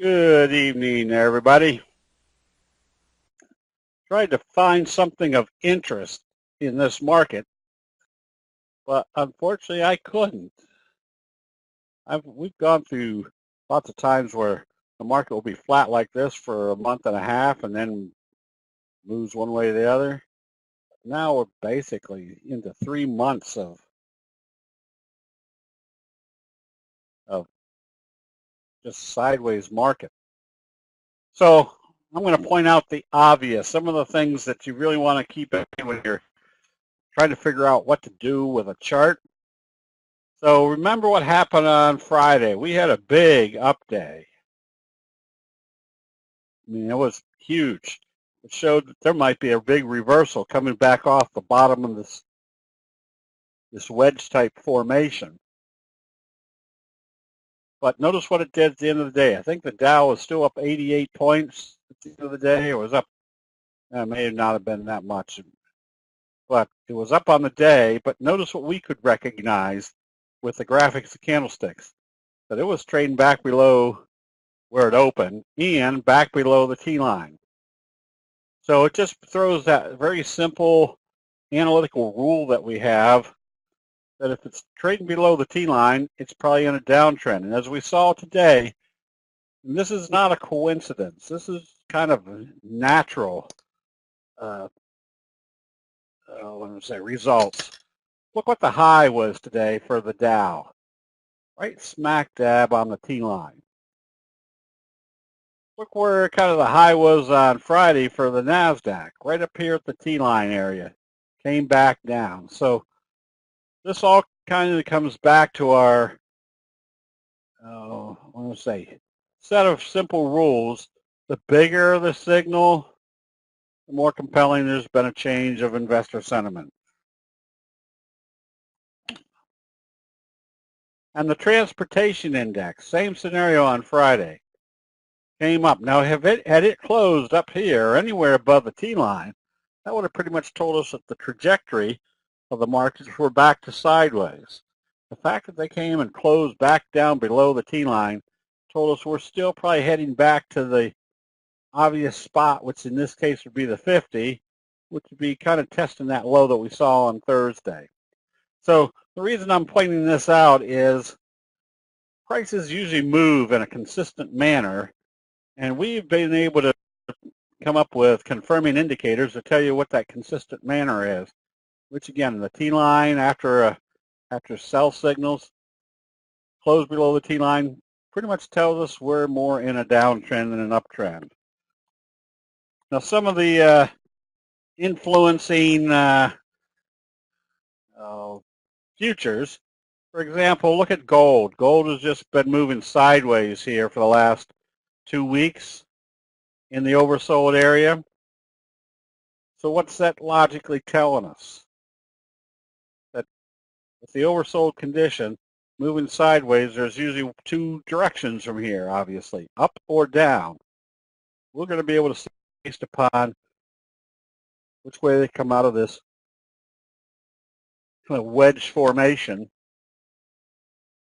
Good evening, everybody. Tried to find something of interest in this market, but unfortunately I couldn't. We've gone through lots of times where the market will be flat like this for a month and a half and then moves one way or the other. Now we're basically into 3 months of just sideways market. So I'm going to point out the obvious, some of the things that you really want to keep in mind when you're trying to figure out what to do with a chart. So remember what happened on Friday. We had a big up day. I mean, it was huge. It showed that there might be a big reversal coming back off the bottom of this wedge type formation. But notice what it did at the end of the day. I think the Dow was still up 88 points at the end of the day. It was up, it may not have been that much, but it was up on the day. But notice what we could recognize with the graphics of candlesticks, that it was trading back below where it opened and back below the T-line. So it just throws that very simple analytical rule that we have, that if it's trading below the T-line, it's probably in a downtrend. And as we saw today, and this is not a coincidence. This is kind of natural, results. Look what the high was today for the Dow, right smack dab on the T-line. Look where kind of the high was on Friday for the NASDAQ, right up here at the T-line area. Came back down. So this all kind of comes back to our, set of simple rules. The bigger the signal, the more compelling there's been a change of investor sentiment. And the transportation index, same scenario on Friday, came up. Now, had it closed up here or anywhere above the T-line, that would have pretty much told us that the trajectory of the markets were back to sideways. The fact that they came and closed back down below the T-line told us we're still probably heading back to the obvious spot, which in this case would be the 50, which would be kind of testing that low that we saw on Thursday. So the reason I'm pointing this out is prices usually move in a consistent manner, and we've been able to come up with confirming indicators to tell you what that consistent manner is, which again, the T-line after sell signals close below the T-line pretty much tells us we're more in a downtrend than an uptrend. Now, some of the influencing futures, for example, look at gold. Gold has just been moving sideways here for the last 2 weeks in the oversold area. So what's that logically telling us? That with the oversold condition moving sideways, there's usually two directions from here, obviously, up or down. We're going to be able to see based upon which way they come out of this kind of wedge formation,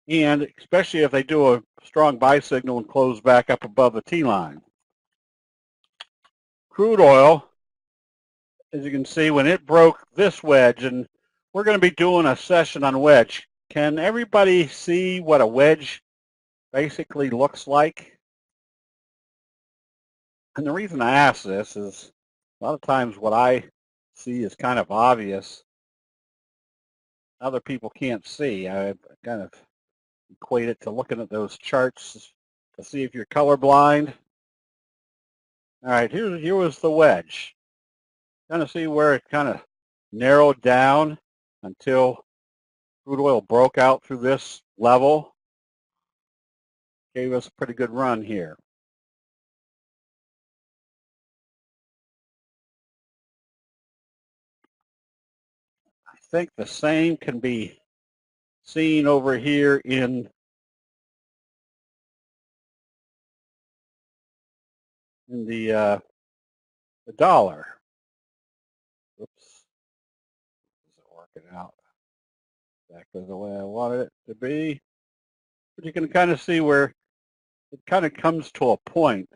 and especially if they do a strong buy signal and close back up above the T-line. Crude oil, as you can see, when it broke this wedge, and we're going to be doing a session on wedge. Can everybody see what a wedge basically looks like? And the reason I ask this is a lot of times what I see is kind of obvious. Other people can't see. I kind of equate it to looking at those charts to see if you're colorblind. All right, here was the wedge. Kind of see where it kind of narrowed down until crude oil broke out through this level. Gave us a pretty good run here. I think the same can be seen over here in the dollar. Oops, isn't working out exactly the way I wanted it to be. But you can kind of see where it kind of comes to a point,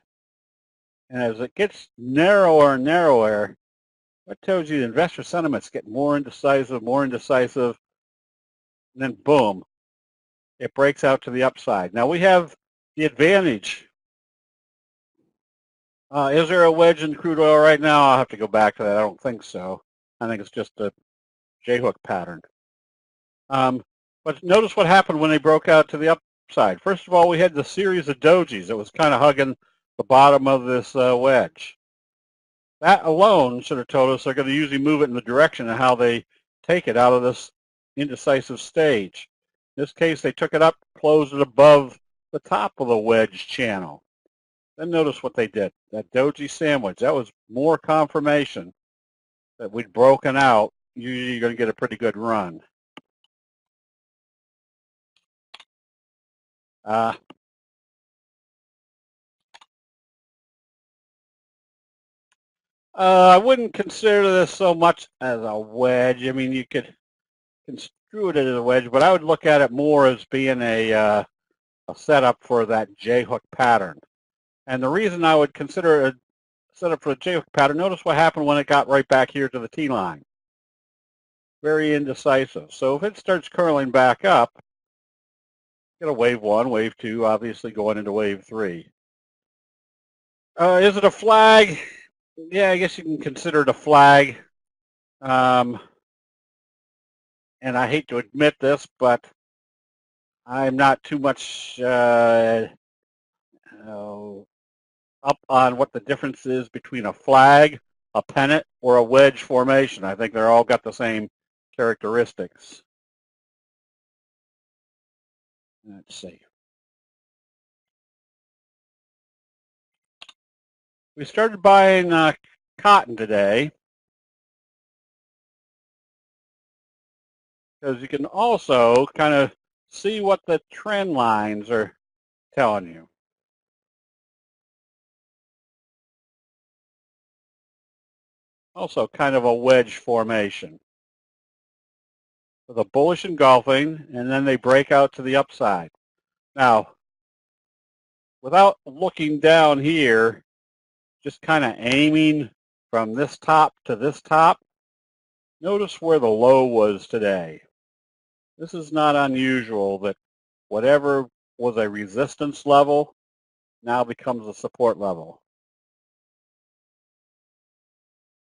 and as it gets narrower and narrower, that tells you the investor sentiments get more indecisive, and then boom, it breaks out to the upside. Now we have the advantage. Is there a wedge in crude oil right now? I'll have to go back to that. I don't think so. I think it's just a J-hook pattern. But notice what happened when they broke out to the upside. First of all, we had the series of dojis that was kind of hugging the bottom of this wedge. That alone should have told us they're going to usually move it in the direction of how they take it out of this indecisive stage. In this case, they took it up, closed it above the top of the wedge channel. Then notice what they did. That doji sandwich, that was more confirmation that we'd broken out. Usually you're going to get a pretty good run. I wouldn't consider this so much as a wedge. I mean, you could construe it as a wedge, but I would look at it more as being a setup for that J-hook pattern. And the reason I would consider it a setup for the J-hook pattern, notice what happened when it got right back here to the T-line. Very indecisive. So if it starts curling back up, get a wave 1, wave 2, obviously going into wave 3. Is it a flag? Yeah, I guess you can consider it a flag. And I hate to admit this, but I'm not too much up on what the difference is between a flag, a pennant, or a wedge formation. I think they're all got the same characteristics. Let's see. We started buying cotton today because you can also kind of see what the trend lines are telling you. Also kind of a wedge formation with a bullish engulfing, and then they break out to the upside. Now, without looking down here, just kind of aiming from this top to this top, notice where the low was today. This is not unusual that whatever was a resistance level now becomes a support level.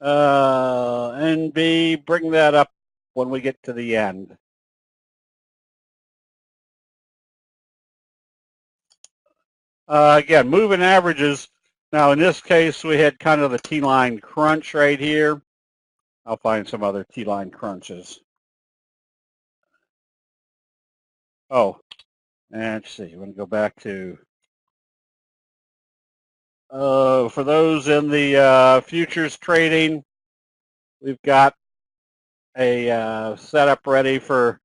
NB, bring that up when we get to the end. Again, moving averages. Now, in this case, we had kind of the T-line crunch right here. I'll find some other T-line crunches. Oh, and let's see. I'm going to go back to, for those in the futures trading, we've got a setup ready for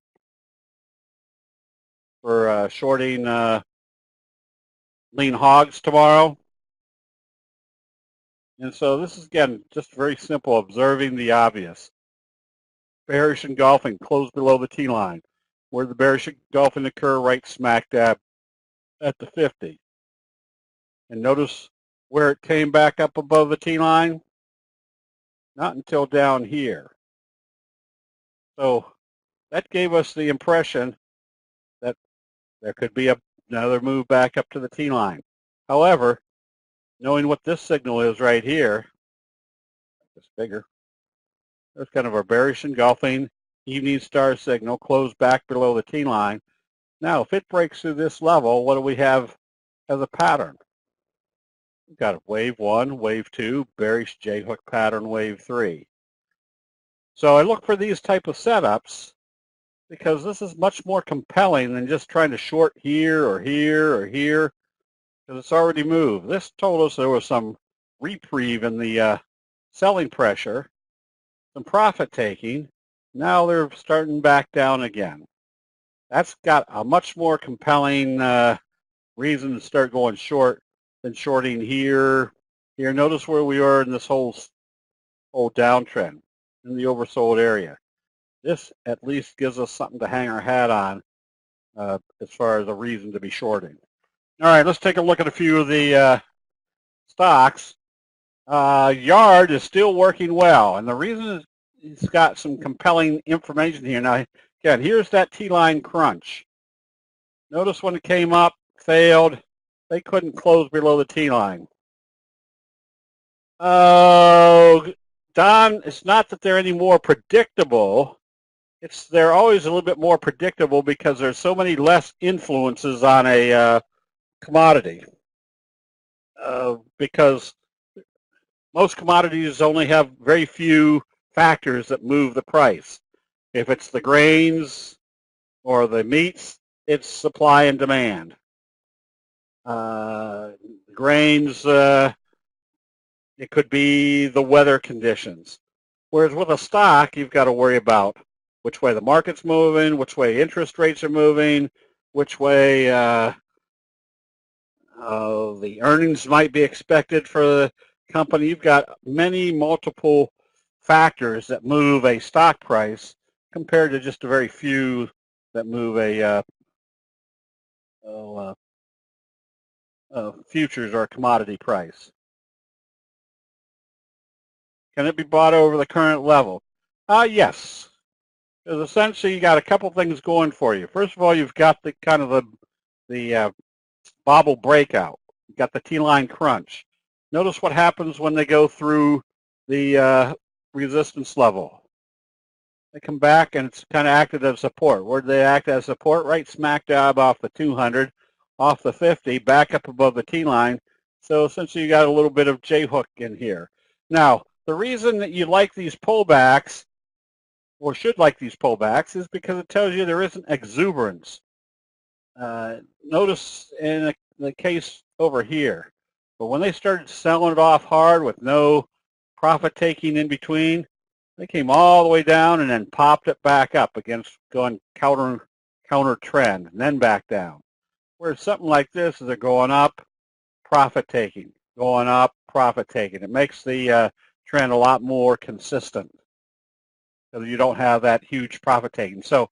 shorting lean hogs tomorrow. And so this is, again, just very simple, observing the obvious. Bearish engulfing, close below the T-line. Where the bearish engulfing occur, right smack dab at the 50. And notice where it came back up above the T-line? Not until down here. So that gave us the impression that there could be another move back up to the T-line. However, knowing what this signal is right here, it's bigger. There's kind of a bearish engulfing evening star signal, closed back below the T-line. Now, if it breaks through this level, what do we have as a pattern? We've got wave 1, wave 2, bearish J-hook pattern, wave 3. So I look for these type of setups because this is much more compelling than just trying to short here or here or here, because it's already moved. This told us there was some reprieve in the selling pressure, some profit taking. Now they're starting back down again. That's got a much more compelling reason to start going short than shorting here. Here, notice where we are in this whole downtrend in the oversold area. This at least gives us something to hang our hat on as far as a reason to be shorting. All right, let's take a look at a few of the stocks. Yard is still working well, and the reason is it's got some compelling information here. Now, again, here's that T-line crunch. Notice when it came up, failed, they couldn't close below the T-line. Oh, Don, it's not that they're any more predictable. They're always a little bit more predictable because there's so many less influences on a commodity. Because most commodities only have very few factors that move the price. If it's the grains or the meats, it's supply and demand. Grains, it could be the weather conditions. Whereas with a stock, you've got to worry about which way the market's moving, which way interest rates are moving, which way the earnings might be expected for the company. You've got many multiple factors that move a stock price compared to just a very few that move a futures or a commodity price. Can it be bought over the current level? Yes. Because essentially you got a couple things going for you. First of all, you've got the kind of the bobble breakout. You've got the T-line crunch. Notice what happens when they go through the resistance level. They come back and it's kind of acted as support. Where do they act as support? Right smack dab off the 200, off the 50, back up above the T-line. So essentially you got a little bit of J-hook in here. Now, the reason that you like these pullbacks, or should like these pullbacks, is because it tells you there isn't exuberance. Notice in the case over here, but when they started selling it off hard with no profit taking in between, they came all the way down and then popped it back up against going counter trend and then back down. Whereas something like this is they're going up, profit taking, going up, profit taking. It makes the trend a lot more consistent because you don't have that huge profit taking. So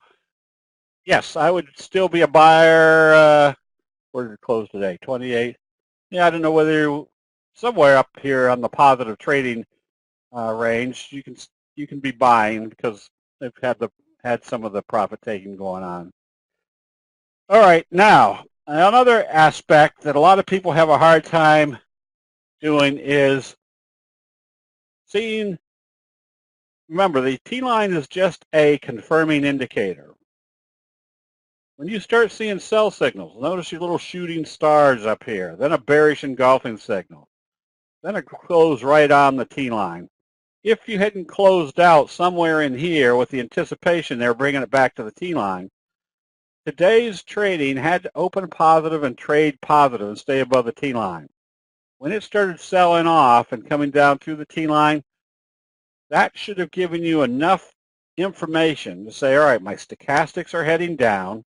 yes, I would still be a buyer. Where did it close today? 28. Yeah, I don't know whether you're somewhere up here on the positive trading range. You can be buying because they've had some of the profit taking going on. All right, now another aspect that a lot of people have a hard time doing is seeing. Remember, the T-line is just a confirming indicator. When you start seeing sell signals, notice your little shooting stars up here, then a bearish engulfing signal, then a close right on the T-line. If you hadn't closed out somewhere in here with the anticipation they're bringing it back to the T-line, today's trading had to open positive and trade positive and stay above the T-line. When it started selling off and coming down through the T-line, that should have given you enough information to say, all right, my stochastics are heading down.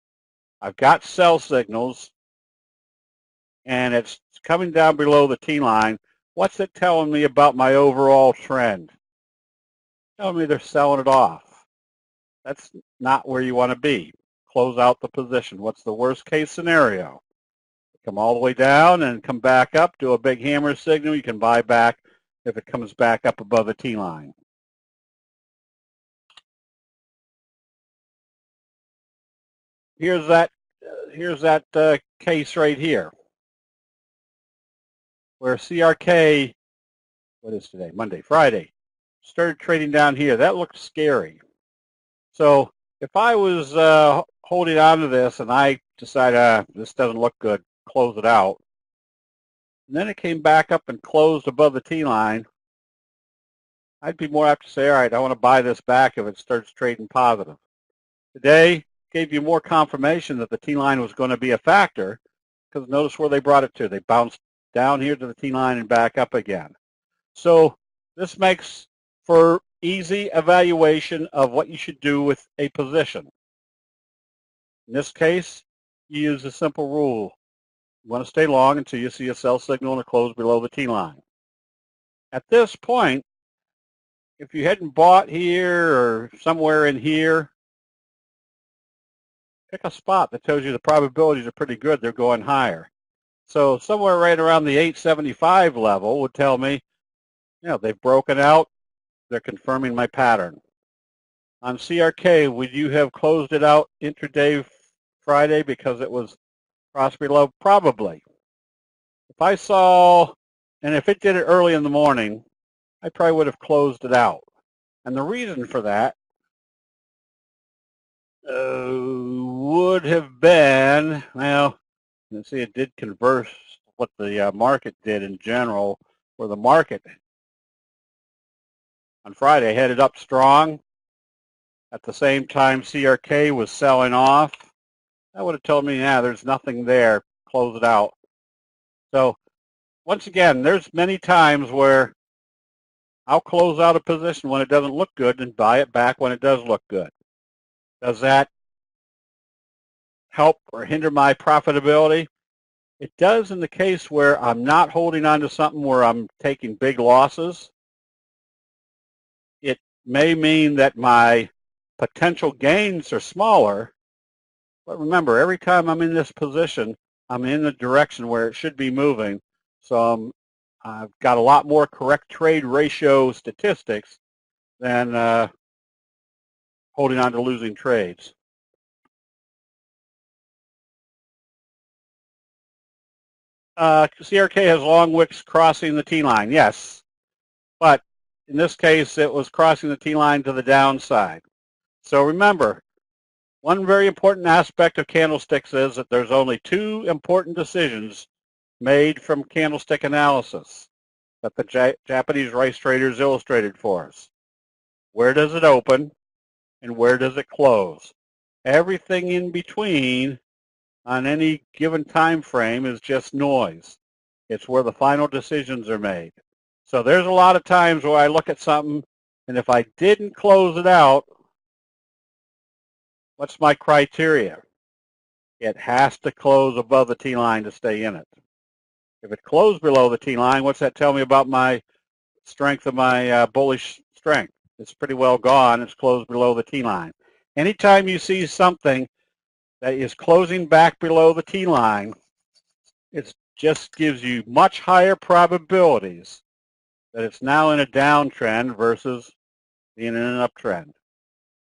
I've got sell signals, and it's coming down below the T-line. What's it telling me about my overall trend? Telling me they're selling it off. That's not where you want to be. Close out the position. What's the worst case scenario? Come all the way down and come back up, do a big hammer signal. You can buy back if it comes back up above the T-line. Here's that case right here, where CRK, what is today? Monday, Friday, started trading down here. That looked scary. So if I was holding on to this and I decide this doesn't look good, close it out, and then it came back up and closed above the T-line, I'd be more apt to say, all right, I want to buy this back if it starts trading positive. Today gave you more confirmation that the T-line was going to be a factor, because notice where they brought it to. They bounced down here to the T-line and back up again. So this makes for easy evaluation of what you should do with a position. In this case, you use a simple rule. You want to stay long until you see a sell signal and a close below the T-line. At this point, if you hadn't bought here or somewhere in here, pick a spot that tells you the probabilities are pretty good they're going higher. So somewhere right around the 875 level would tell me, they've broken out. They're confirming my pattern. On CRK, would you have closed it out intraday Friday because it was cross below? Probably. If I saw, and if it did it early in the morning, I probably would have closed it out. And the reason for that would have been, well, let's see, it did converse what the market did in general, where the market on Friday headed up strong. At the same time, CRK was selling off. That would have told me, there's nothing there. Close it out. So once again, there's many times where I'll close out a position when it doesn't look good and buy it back when it does look good. Does that help or hinder my profitability? It does in the case where I'm not holding on to something where I'm taking big losses. It may mean that my potential gains are smaller, but remember, every time I'm in this position, I'm in the direction where it should be moving. So I've got a lot more correct trade ratio statistics than holding on to losing trades. CRK has long wicks crossing the T-line, yes. But in this case, it was crossing the T-line to the downside. So remember, one very important aspect of candlesticks is that there's only two important decisions made from candlestick analysis that the Japanese rice traders illustrated for us. Where does it open and where does it close? Everything in between on any given time frame is just noise. It's where the final decisions are made. So there's a lot of times where I look at something, and if I didn't close it out, what's my criteria? It has to close above the T-line to stay in it. If it closed below the T-line, what's that tell me about my strength of my bullish strength? It's pretty well gone. It's closed below the T-line. Anytime you see something that is closing back below the T-line, it just gives you much higher probabilities that it's now in a downtrend versus being in an uptrend.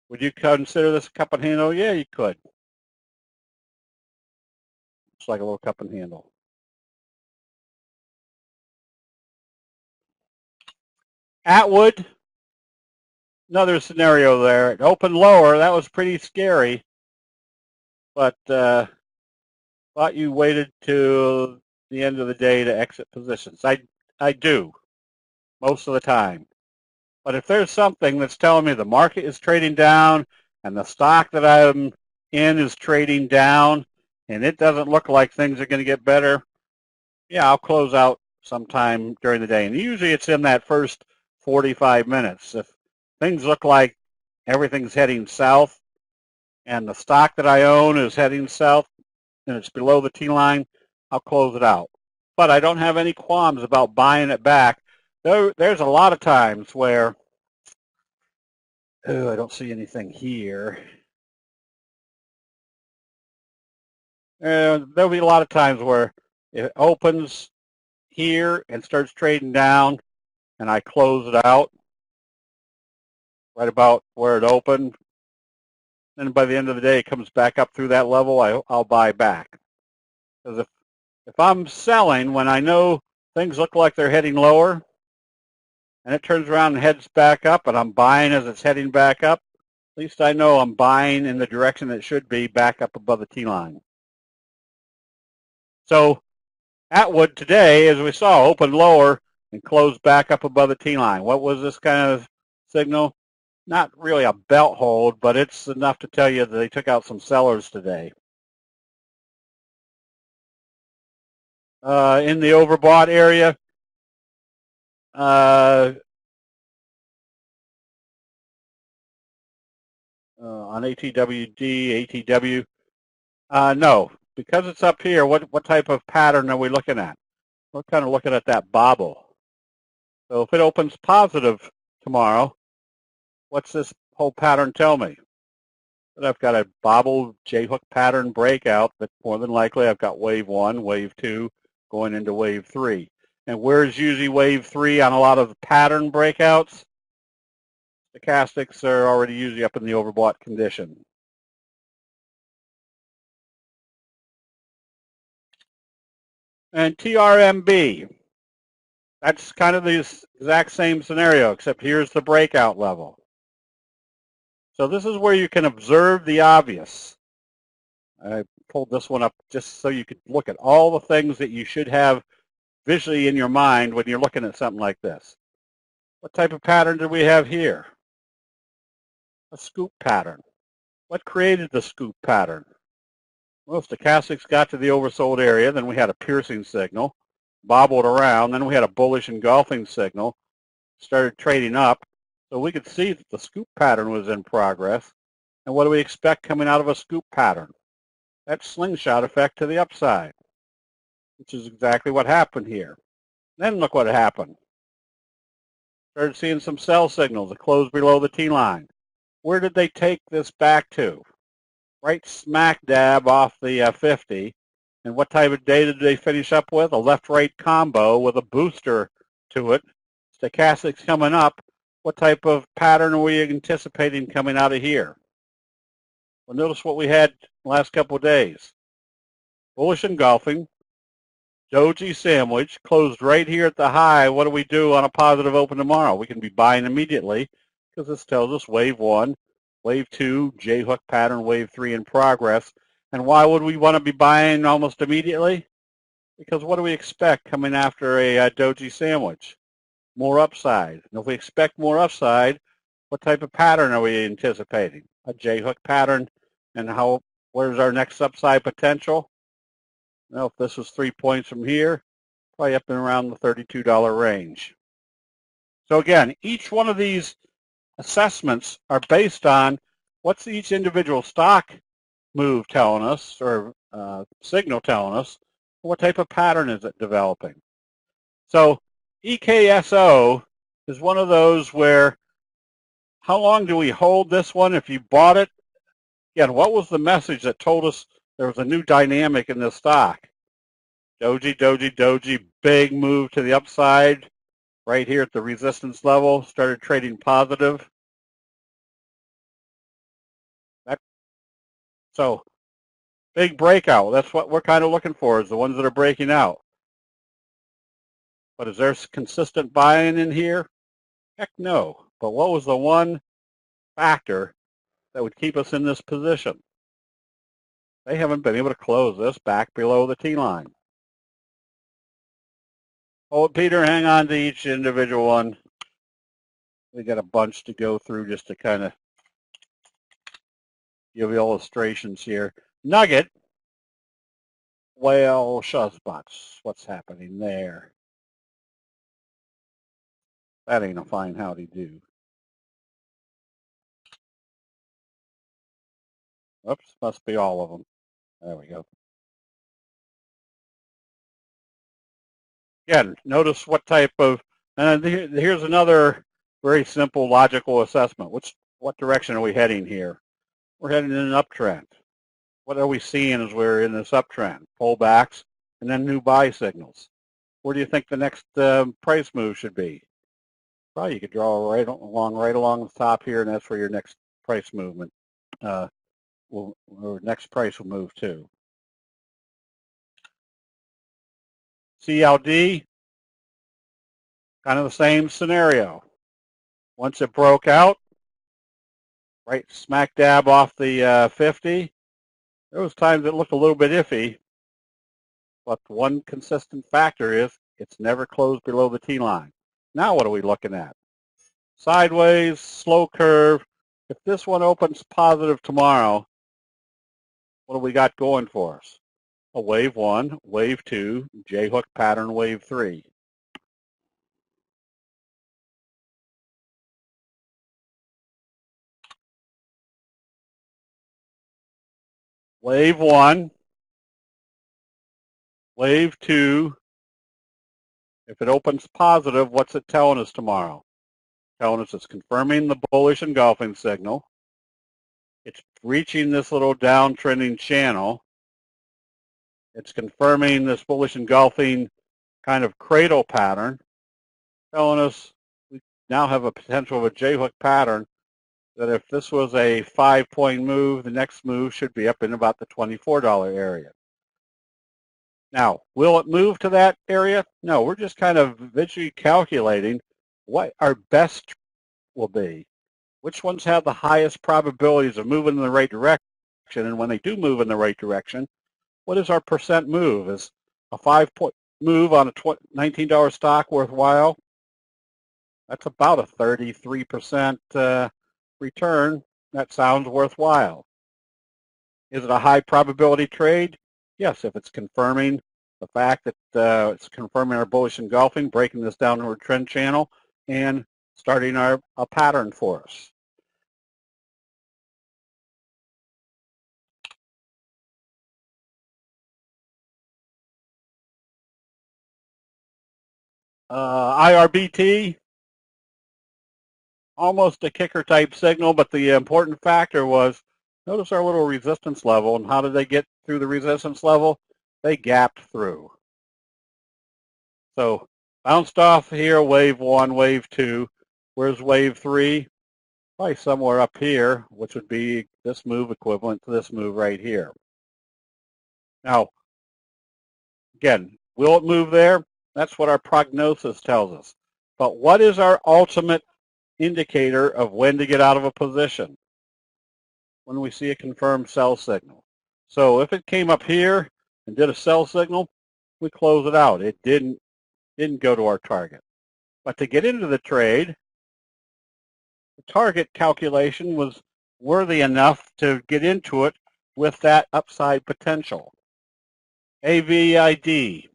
Would you consider this a cup and handle? Yeah, you could. It's like a little cup and handle. Atwood, another scenario there. It opened lower. That was pretty scary. But thought you waited to the end of the day to exit positions. I do, most of the time. But if there's something that's telling me the market is trading down and the stock that I'm in is trading down and it doesn't look like things are going to get better, yeah, I'll close out sometime during the day. And usually it's in that first 45 minutes. If things look like everything's heading south and the stock that I own is heading south and it's below the T-line, I'll close it out. But I don't have any qualms about buying it back. There's a lot of times where, I don't see anything here. There'll be a lot of times where it opens here and starts trading down and I close it out right about where it opened. And by the end of the day, it comes back up through that level, I'll buy back. Because if I'm selling when I know things look like they're heading lower, and it turns around and heads back up, and I'm buying as it's heading back up, at least I know I'm buying in the direction it should be, back up above the T-line. So Atwood today, as we saw, opened lower and closed back up above the T-line. What was this kind of signal? Not really a belt hold, but it's enough to tell you that they took out some sellers today. In the overbought area, on ATWD, ATW, no, because it's up here. What type of pattern are we looking at? We're kind of looking at that bobble. So if it opens positive tomorrow, what's this whole pattern tell me? That I've got a bobble J-hook pattern breakout, but more than likely I've got wave 1, wave 2, going into wave 3. And where's usually wave 3 on a lot of the pattern breakouts? Stochastics are already usually up in the overbought condition. And TRMB, that's kind of the exact same scenario, except here's the breakout level. So this is where you can observe the obvious. I pulled this one up just so you could look at all the things that you should have visually in your mind when you're looking at something like this. What type of pattern do we have here? A scoop pattern. What created the scoop pattern? Well, stochastics got to the oversold area, then we had a piercing signal, bobbled around, then we had a bullish engulfing signal, started trading up, so we could see that the scoop pattern was in progress. And what do we expect coming out of a scoop pattern? That slingshot effect to the upside, which is exactly what happened here. Then look what happened. Started seeing some sell signals that closed below the T-line. Where did they take this back to? Right smack dab off the 50. And what type of data did they finish up with? A left-right combo with a booster to it. Stochastics coming up. What type of pattern are we anticipating coming out of here? Well, notice what we had the last couple of days. Bullish engulfing, doji sandwich, closed right here at the high. What do we do on a positive open tomorrow? We can be buying immediately because this tells us wave 1, wave 2, J-hook pattern, wave 3 in progress. And why would we want to be buying almost immediately? Because what do we expect coming after a doji sandwich? More upside. And if we expect more upside, what type of pattern are we anticipating? A J-hook pattern. And where's our next upside potential? Well, if this was 3 points from here, probably up and around the $32 range. So again, each one of these assessments are based on what's each individual stock move telling us, or signal telling us, what type of pattern is it developing. So EKSO is one of those where, how long do we hold this one? If you bought it, again, what was the message that told us there was a new dynamic in this stock? Doji, doji, doji, big move to the upside right here at the resistance level, started trading positive. So big breakout, that's what we're kind of looking for, is the ones that are breaking out. But is there consistent buying in here? Heck no. But what was the one factor that would keep us in this position? They haven't been able to close this back below the T-line. Oh, Peter, hang on to each individual one. We got a bunch to go through just to kind of give illustrations here. Nugget. Well, Shuzbots, what's happening there? That ain't a fine howdy do. Oops, must be all of them. There we go. Again, notice what type of, and here's another very simple logical assessment. What direction are we heading here? We're heading in an uptrend. What are we seeing as we're in this uptrend? Pullbacks and then new buy signals. Where do you think the next price move should be? Probably you could draw right along the top here, and that's where your next price movement or next price will move to. CLD, kind of the same scenario. Once it broke out, right smack dab off the 50, there was times it looked a little bit iffy, but the one consistent factor is it's never closed below the T-line. Now what are we looking at? Sideways, slow curve. If this one opens positive tomorrow, what do we got going for us? A wave 1, wave 2, J-hook pattern, wave 3. Wave 1, wave 2. If it opens positive, what's it telling us tomorrow? Telling us it's confirming the bullish engulfing signal. It's reaching this little downtrending channel. It's confirming this bullish engulfing kind of cradle pattern, telling us we now have a potential of a J-hook pattern that if this was a 5-point move, the next move should be up in about the $24 area. Now, will it move to that area? No, we're just kind of visually calculating what our best will be. Which ones have the highest probabilities of moving in the right direction? And when they do move in the right direction, what is our percent move? Is a 5-point move on a $19 stock worthwhile? That's about a 33% return. That sounds worthwhile. Is it a high probability trade? Yes, if it's confirming the fact that it's confirming our bullish engulfing, breaking this downward trend channel, and starting a pattern for us. IRBT, almost a kicker type signal, but the important factor was, notice our little resistance level, and how did they get through the resistance level? They gapped through. So bounced off here, wave 1, wave 2. Where's wave 3? Probably somewhere up here, which would be this move equivalent to this move right here. Now, again, will it move there? That's what our prognosis tells us. But what is our ultimate indicator of when to get out of a position? When we see a confirmed sell signal. So if it came up here and did a sell signal, we close it out. It didn't go to our target. But to get into the trade, the target calculation was worthy enough to get into it with that upside potential. AVID.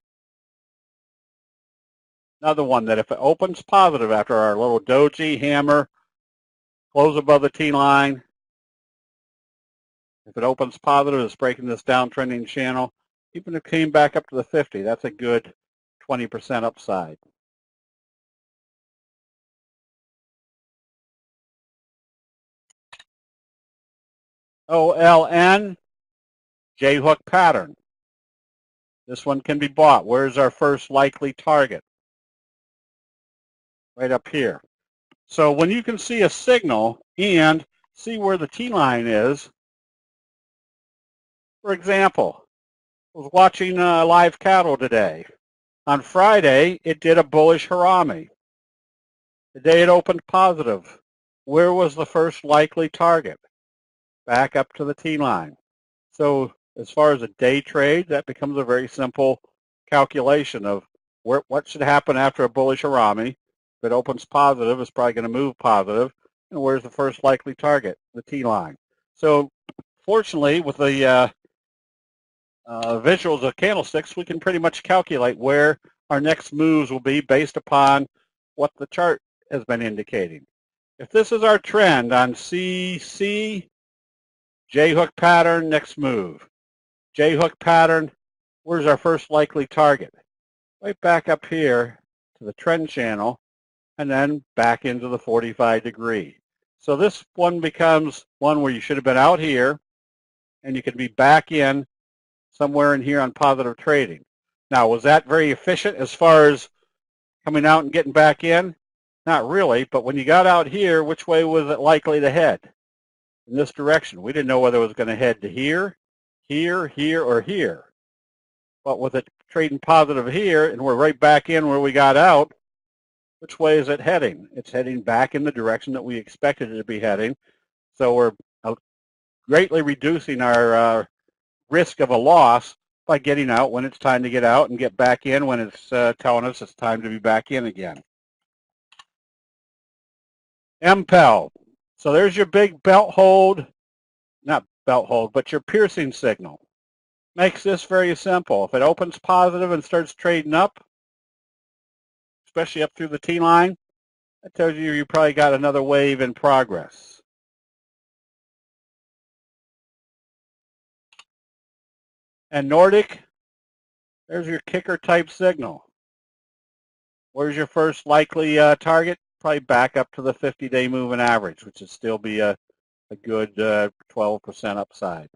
Another one that if it opens positive after our little doji hammer, close above the T line. If it opens positive, it's breaking this downtrending channel. Even if it came back up to the 50, that's a good 20% upside. OLN, J-hook pattern. This one can be bought. Where's our first likely target? Right up here. So when you can see a signal and see where the T-line is, for example, I was watching live cattle today. On Friday, it did a bullish harami. The day it opened positive. Where was the first likely target? Back up to the T-line. So as far as a day trade, that becomes a very simple calculation of what should happen after a bullish harami. If it opens positive, it's probably going to move positive. And where's the first likely target? The T-line. So fortunately, with the visuals of candlesticks, we can pretty much calculate where our next moves will be based upon what the chart has been indicating. If this is our trend on CC, J-hook pattern, next move. J-hook pattern, where's our first likely target? Right back up here to the trend channel and then back into the 45 degree. So this one becomes one where you should have been out here and you could be back in somewhere in here on positive trading. Now, was that very efficient as far as coming out and getting back in? Not really, but when you got out here, which way was it likely to head? In this direction. We didn't know whether it was going to head to here, here, here, or here. But with it trading positive here, and we're right back in where we got out, which way is it heading? It's heading back in the direction that we expected it to be heading. So we're greatly reducing our risk of a loss by getting out when it's time to get out and get back in when it's telling us it's time to be back in again. MPEL. So there's your big belt hold, not belt hold, but your piercing signal. Makes this very simple. If it opens positive and starts trading up, especially up through the T-line, that tells you you probably got another wave in progress. And Nordic, there's your kicker type signal. Where's your first likely target? Probably back up to the 50-day moving average, which would still be a good 12% upside.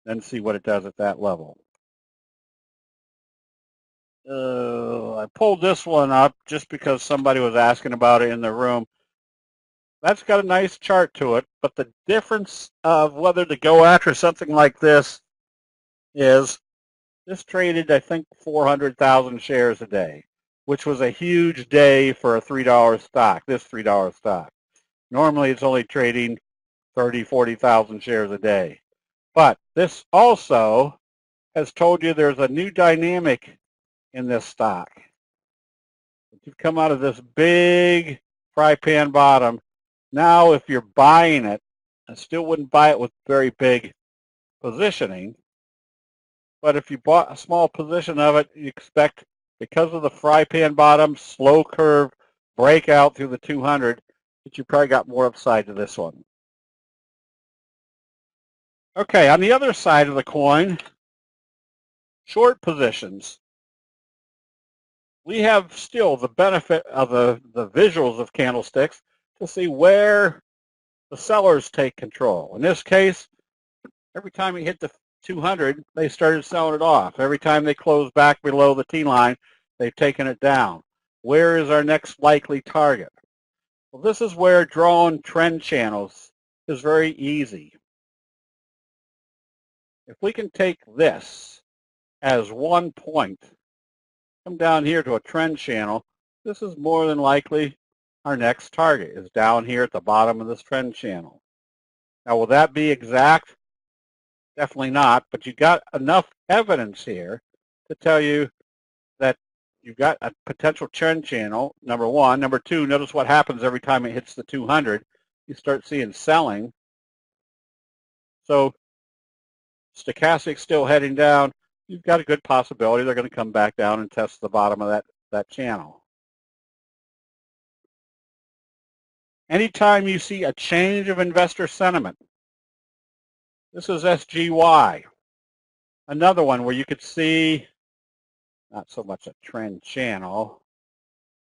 Then see what it does at that level. I pulled this one up just because somebody was asking about it in the room. That's got a nice chart to it, but the difference of whether to go after something like this is this traded, I think, 400,000 shares a day, which was a huge day for a $3 stock, this $3 stock. Normally, it's only trading 30, 40,000 shares a day. But this also has told you there's a new dynamic in this stock. You've come out of this big fry pan bottom. Now, if you're buying it, I still wouldn't buy it with very big positioning. But if you bought a small position of it, you expect, because of the fry pan bottom, slow curve breakout through the 200, that you probably got more upside to this one. Okay, on the other side of the coin, short positions. We have still the benefit of the visuals of candlesticks to see where the sellers take control. In this case, every time we hit the 200, they started selling it off. Every time they close back below the T-line, they've taken it down. Where is our next likely target? Well, this is where drawing trend channels is very easy. If we can take this as one point, come down here to a trend channel, this is more than likely our next target is down here at the bottom of this trend channel. Now, will that be exact? Definitely not, but you got enough evidence here to tell you that you've got a potential trend channel, number one. Number two, notice what happens every time it hits the 200. You start seeing selling. So stochastic still heading down. You've got a good possibility they're going to come back down and test the bottom of that channel. Anytime you see a change of investor sentiment, this is SGY. Another one where you could see not so much a trend channel,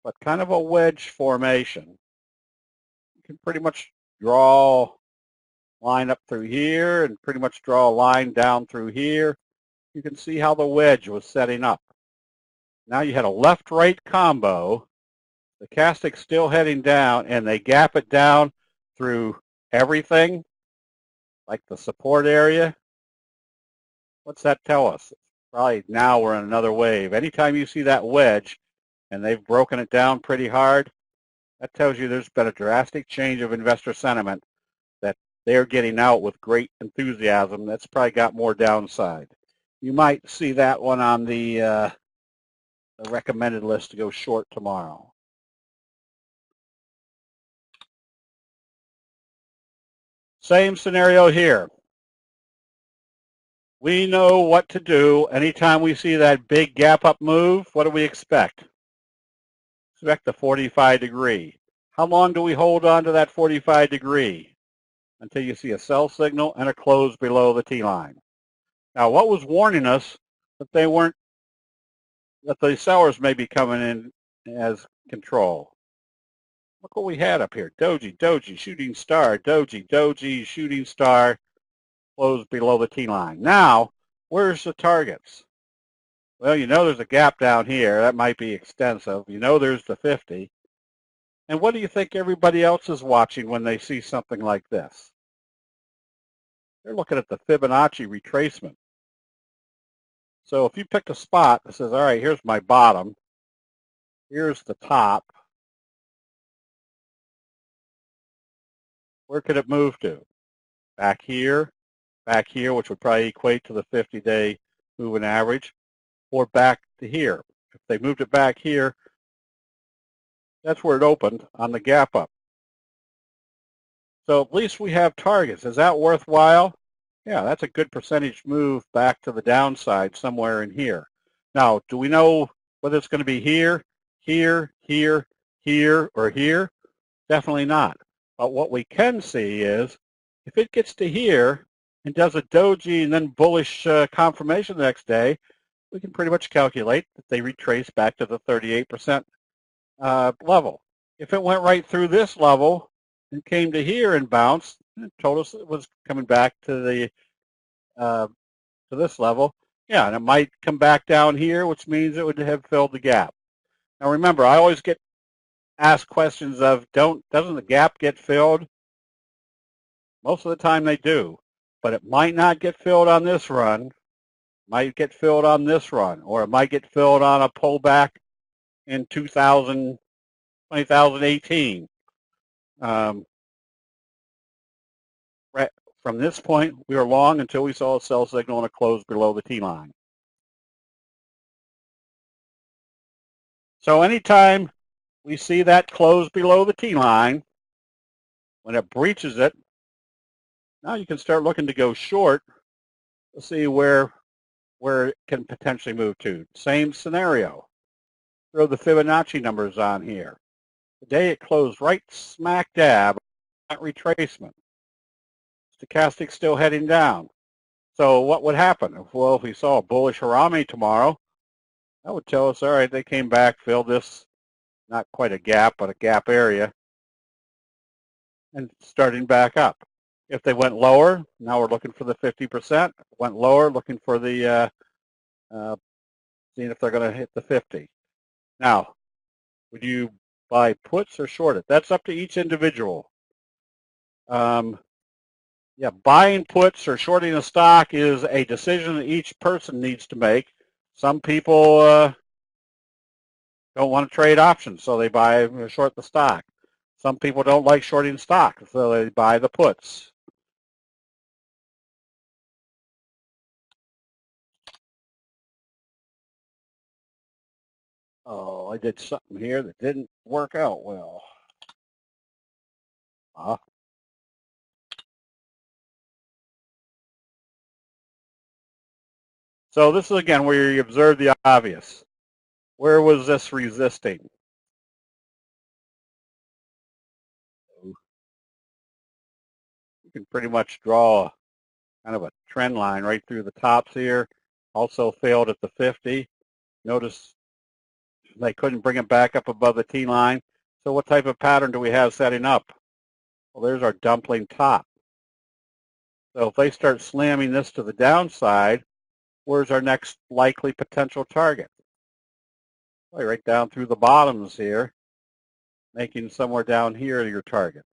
but kind of a wedge formation. You can pretty much draw a line up through here and pretty much draw a line down through here. You can see how the wedge was setting up. Now you had a left-right combo. The stochastic still heading down, and they gap it down through everything, like the support area. What's that tell us? Probably now we're in another wave. Anytime you see that wedge, and they've broken it down pretty hard, that tells you there's been a drastic change of investor sentiment, that they're getting out with great enthusiasm. That's probably got more downside. You might see that one on the recommended list to go short tomorrow. Same scenario here. We know what to do. Anytime we see that big gap up move, what do we expect? Expect the 45 degree. How long do we hold on to that 45 degree? Until you see a sell signal and a close below the T-line. Now, what was warning us that that the sellers may be coming in as control? Look what we had up here. Doji, doji, shooting star, doji, doji, shooting star, close below the T-line. Now, where's the targets? Well, you know there's a gap down here. That might be extensive. You know there's the 50. And what do you think everybody else is watching when they see something like this? They're looking at the Fibonacci retracement. So if you picked a spot that says, all right, here's my bottom, here's the top, where could it move to? Back here, which would probably equate to the 50-day moving average, or back to here. If they moved it back here, that's where it opened on the gap up. So at least we have targets. Is that worthwhile? Yeah, that's a good percentage move back to the downside somewhere in here. Now, do we know whether it's going to be here, here, here, here, or here? Definitely not. But what we can see is if it gets to here and does a doji and then bullish confirmation the next day, we can pretty much calculate that they retrace back to the 38% level. If it went right through this level and came to here and bounced, it told us it was coming back to the to this level, Yeah, and it might come back down here, which means it would have filled the gap. Now remember, I always get asked questions of, doesn't the gap get filled? Most of the time they do, but it might not get filled on this run, might get filled on this run, or it might get filled on a pullback in 2018. Right from this point, we were long until we saw a sell signal and a close below the T line. So anytime we see that close below the T line, when it breaches it, now you can start looking to go short to see where it can potentially move to. Same scenario. Throw the Fibonacci numbers on here. Today it closed right smack dab at retracement. Stochastic still heading down. So what would happen? Well, if we saw a bullish Harami tomorrow, that would tell us, all right, they came back, filled this, not quite a gap, but a gap area, and starting back up. If they went lower, now we're looking for the 50%. Went lower, looking for the, seeing if they're going to hit the 50. Now, would you buy puts or short it? That's up to each individual. Yeah, buying puts or shorting a stock is a decision that each person needs to make. Some people don't want to trade options, so they buy or short the stock. Some people don't like shorting stock, so they buy the puts. Oh, I did something here that didn't work out well. So this is, again, where you observe the obvious. Where was this resisting? You can pretty much draw kind of a trend line right through the tops here. Also failed at the 50. Notice they couldn't bring it back up above the T line. So what type of pattern do we have setting up? Well, there's our dumpling top. So if they start slamming this to the downside, where's our next likely potential target? Right down through the bottoms here, making somewhere down here your target.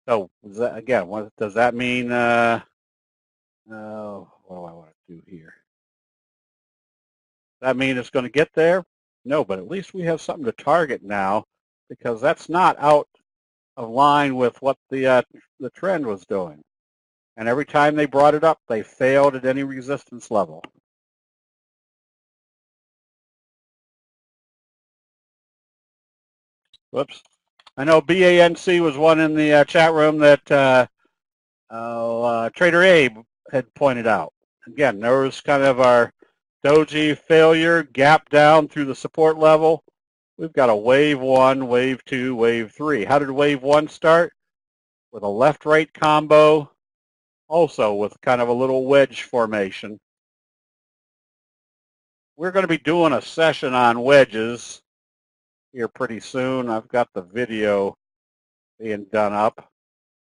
So again, what does that mean? What do I want to do here? Does that mean it's going to get there? No, but at least we have something to target now, because that's not out of line with what the trend was doing. And every time they brought it up, they failed at any resistance level. Whoops. I know BANC was one in the chat room that Trader Abe had pointed out. Again, there was kind of our doji failure, gap down through the support level. We've got a wave 1, wave 2, wave 3. How did wave 1 start? With a left-right combo, also with kind of a little wedge formation. We're going to be doing a session on wedges here pretty soon. I've got the video being done up.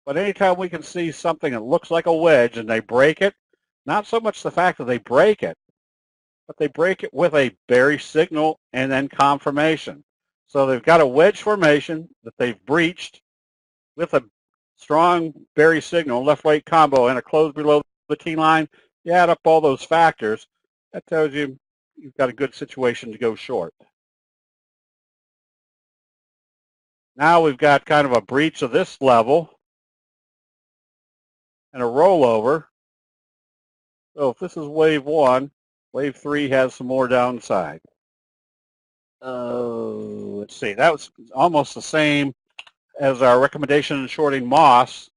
But anytime we can see something that looks like a wedge and they break it, not so much the fact that they break it, but they break it with a bearish signal and then confirmation. So they've got a wedge formation that they've breached with a strong bearish signal, left-right combo, and a close below the T line. You add up all those factors, that tells you you've got a good situation to go short. Now we've got kind of a breach of this level and a rollover. So if this is wave 1, wave 3 has some more downside. Let's see, that was almost the same as our recommendation in shorting Moss.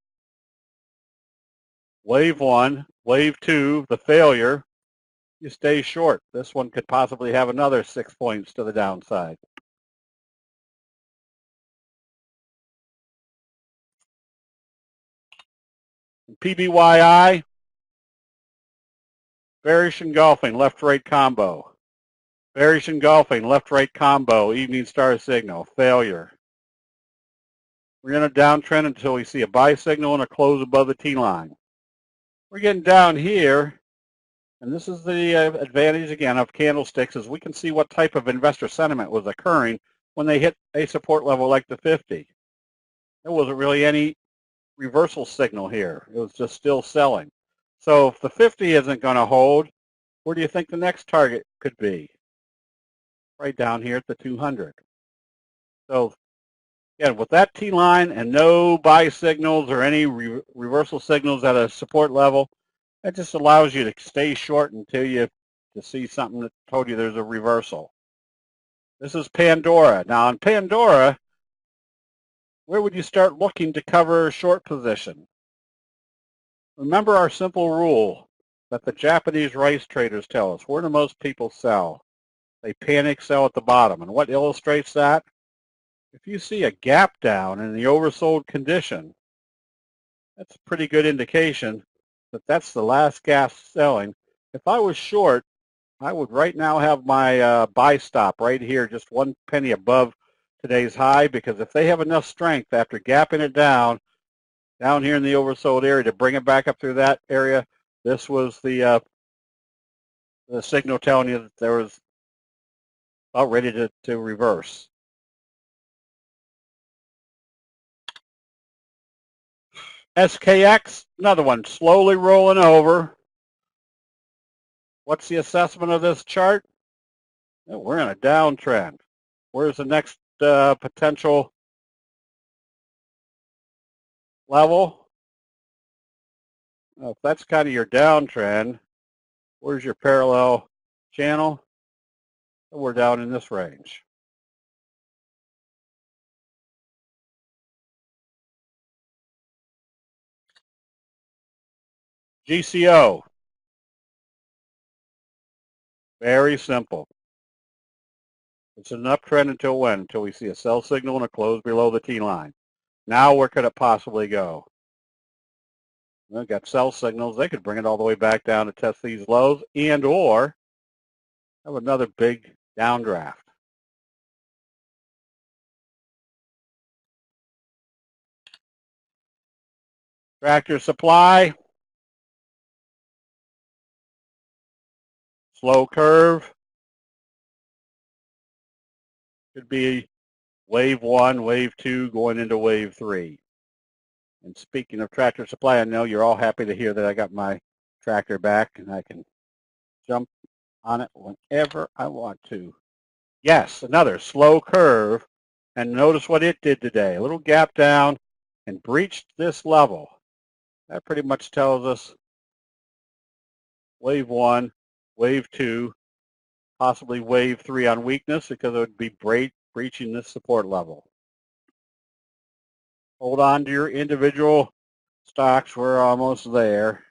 Wave 1, wave 2, the failure, you stay short. This one could possibly have another 6 points to the downside. PBYI, bearish engulfing, left-right combo. Bearish engulfing, left-right combo, evening star signal, failure. We're in a downtrend until we see a buy signal and a close above the T line. We're getting down here, And this is the advantage, again, of candlesticks, is we can see what type of investor sentiment was occurring when they hit a support level like the 50. There wasn't really any reversal signal here. It was just still selling. So if the 50 isn't going to hold, where do you think the next target could be? Right down here at the 200. So again, with that T-line and no buy signals or any reversal signals at a support level, that just allows you to stay short until you see something that told you there's a reversal. This is Pandora. Now on Pandora, where would you start looking to cover a short position? Remember our simple rule that the Japanese rice traders tell us. Where do most people sell? They panic sell at the bottom. And what illustrates that? If you see a gap down in the oversold condition, that's a pretty good indication that that's the last gap selling. If I was short, I would right now have my buy stop right here, just 1 penny above today's high, because if they have enough strength after gapping it down here in the oversold area to bring it back up through that area, this was the signal telling you that there was about ready to reverse. SKX, another one, slowly rolling over. What's the assessment of this chart? We're in a downtrend. Where's the next potential level? If that's kind of your downtrend, where's your parallel channel? We're down in this range. GCO. Very simple. It's an uptrend until when? Until we see a sell signal and a close below the T line. Now where could it possibly go? We've got sell signals. They could bring it all the way back down to test these lows and or have another big downdraft. Tractor Supply. Slow curve. Could be wave 1, wave 2, going into wave 3. And speaking of Tractor Supply, I know you're all happy to hear that I got my tractor back and I can jump on it whenever I want to. Yes, another slow curve. And notice what it did today. A little gap down and breached this level. That pretty much tells us wave 1, wave 2, possibly wave 3 on weakness because it would be breaching this support level. Hold on to your individual stocks. We're almost there.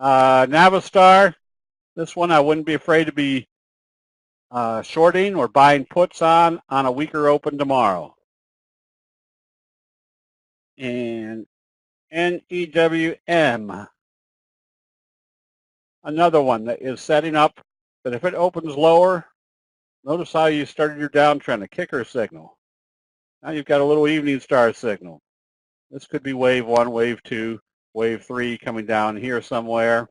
Navistar, this one I wouldn't be afraid to be shorting or buying puts on a weaker open tomorrow. And NEWM, another one that is setting up that if it opens lower, notice how you started your downtrend, a kicker signal. Now you've got a little evening star signal. This could be wave 1, wave 2, wave 3 coming down here somewhere.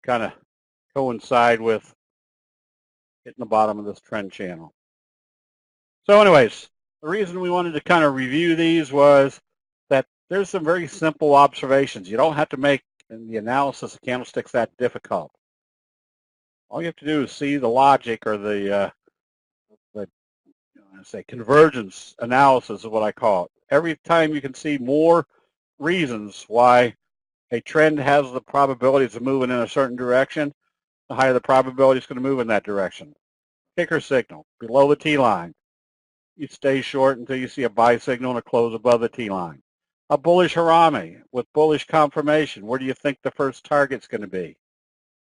Kind of coincide with hitting the bottom of this trend channel. So anyways, the reason we wanted to kind of review these was that there's some very simple observations. You don't have to make the analysis of candlesticks that difficult. All you have to do is see the logic or the convergence analysis is what I call it. Every time you can see more reasons why a trend has the probabilities of moving in a certain direction, the higher the probability it's going to move in that direction. Kicker signal below the T-line. You stay short until you see a buy signal and a close above the T-line. A bullish Harami with bullish confirmation. Where do you think the first target's going to be?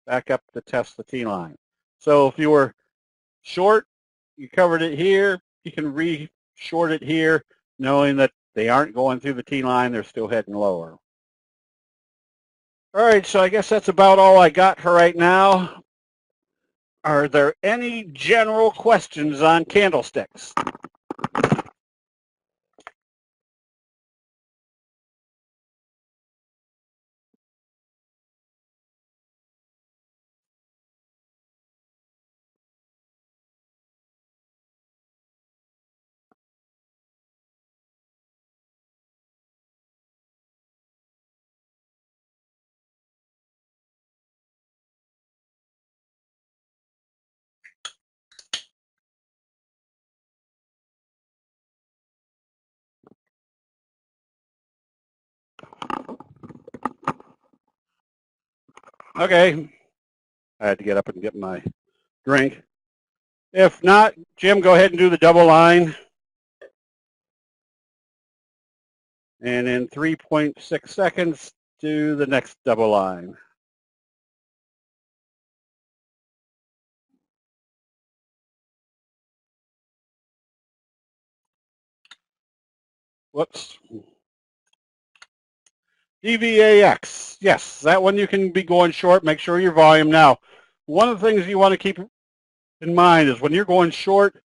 Back up to test the T-line. So if you were short, you covered it here, you can re-short it here, knowing that they aren't going through the T-line, they're still heading lower. All right, so I guess that's about all I got for right now. Are there any general questions on candlesticks? Okay. I had to get up and get my drink. If not, Jim, go ahead and do the double line. And in 3.6 seconds, do the next double line. Whoops. DVAX. Yes, that one you can be going short. Make sure your volume. Now, one of the things you want to keep in mind is when you're going short,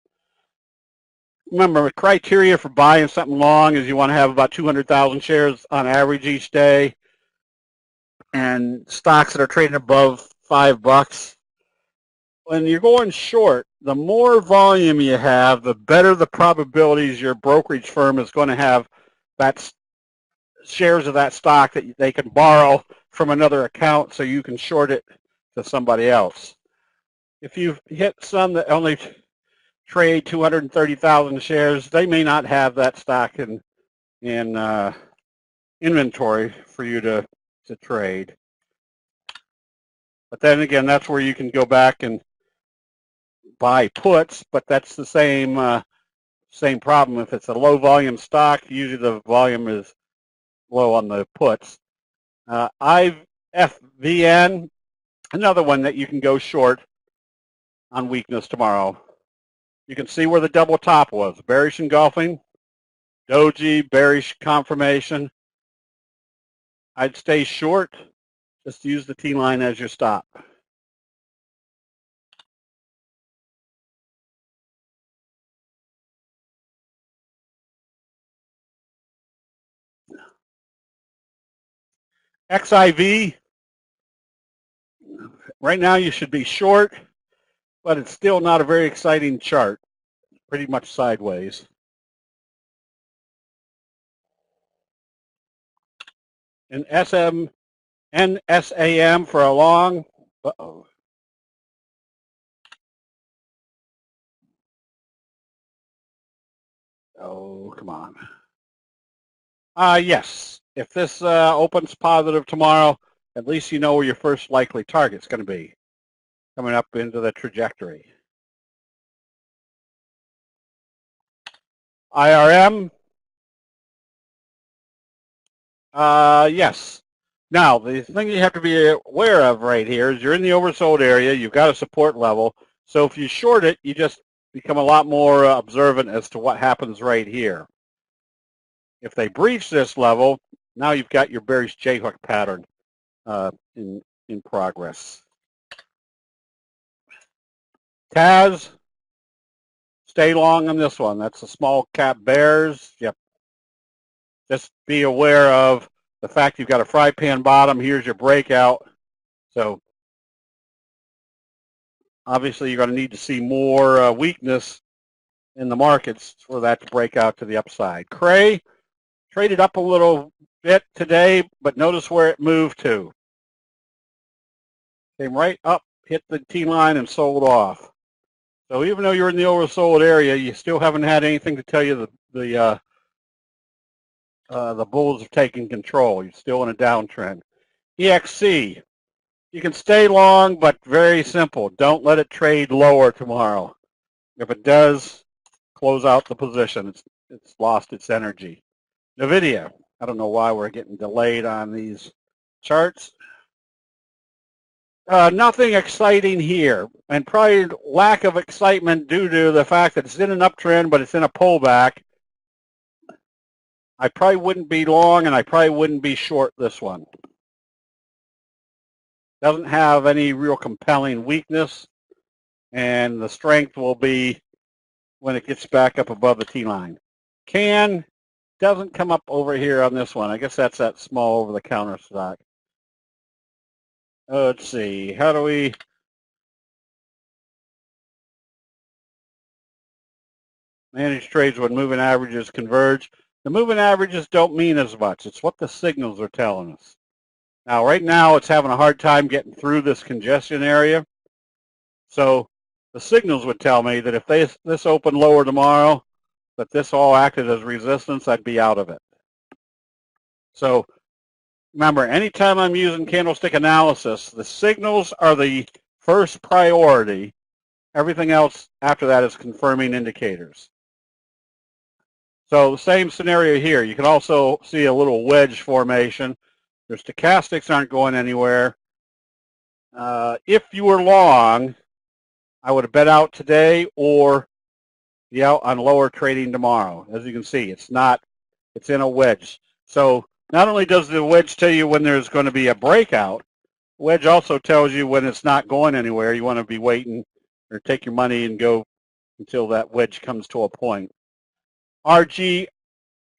remember, the criteria for buying something long is you want to have about 200,000 shares on average each day, and stocks that are trading above $5. When you're going short, the more volume you have, the better the probabilities your brokerage firm is going to have that shares of that stock that they can borrow from another account so you can short it to somebody else. If you hit some that only trade 230,000 shares, they may not have that stock in inventory for you to trade. But then again, that's where you can go back and buy puts, but that's the same problem. If it's a low volume stock, usually the volume is low on the puts. IFVN, another one that you can go short on weakness tomorrow. You can see where the double top was. Bearish engulfing, doji, bearish confirmation. I'd stay short. Just use the T-line as your stop. XIV, right now you should be short, but it's still not a very exciting chart. Pretty much sideways. And NSAM for a long, oh, come on. Yes, if this opens positive tomorrow, at least you know where your first likely target's going to be coming up into the trajectory. IRM, yes. Now, the thing you have to be aware of right here is you're in the oversold area, you've got a support level, so if you short it, you just become a lot more observant as to what happens right here. If they breach this level, now you've got your bearish J-hook pattern in progress. TAS, stay long on this one. That's the small cap bears. Yep. Just be aware of the fact you've got a fry pan bottom. Here's your breakout. So obviously you're going to need to see more weakness in the markets for that to break out to the upside. Cray traded up a little bit today, but notice where it moved to. Came right up, hit the T-line, and sold off. So even though you're in the oversold area, you still haven't had anything to tell you the bulls have taken control. You're still in a downtrend. EXC, you can stay long, but very simple. Don't let it trade lower tomorrow. If it does, close out the position. It's lost its energy. NVIDIA, I don't know why we're getting delayed on these charts. Nothing exciting here, and probably lack of excitement due to the fact that it's in an uptrend, but it's in a pullback. I probably wouldn't be long, and I probably wouldn't be short this one. Doesn't have any real compelling weakness, and the strength will be when it gets back up above the T-line. CAN doesn't come up over here on this one. I guess that's that small over-the-counter stock. Let's see. How do we... manage trades when moving averages converge? The moving averages don't mean as much. It's what the signals are telling us. Now, right now, it's having a hard time getting through this congestion area. So the signals would tell me that if this opened lower tomorrow, that this all acted as resistance, I'd be out of it. So remember, anytime I'm using candlestick analysis, the signals are the first priority. Everything else after that is confirming indicators. So the same scenario here. You can also see a little wedge formation. Your stochastics aren't going anywhere. If you were long, I would have bet out today or be out on lower trading tomorrow. As you can see, it's in a wedge. So not only does the wedge tell you when there's going to be a breakout, wedge also tells you when it's not going anywhere. You want to be waiting or take your money and go until that wedge comes to a point. RGR,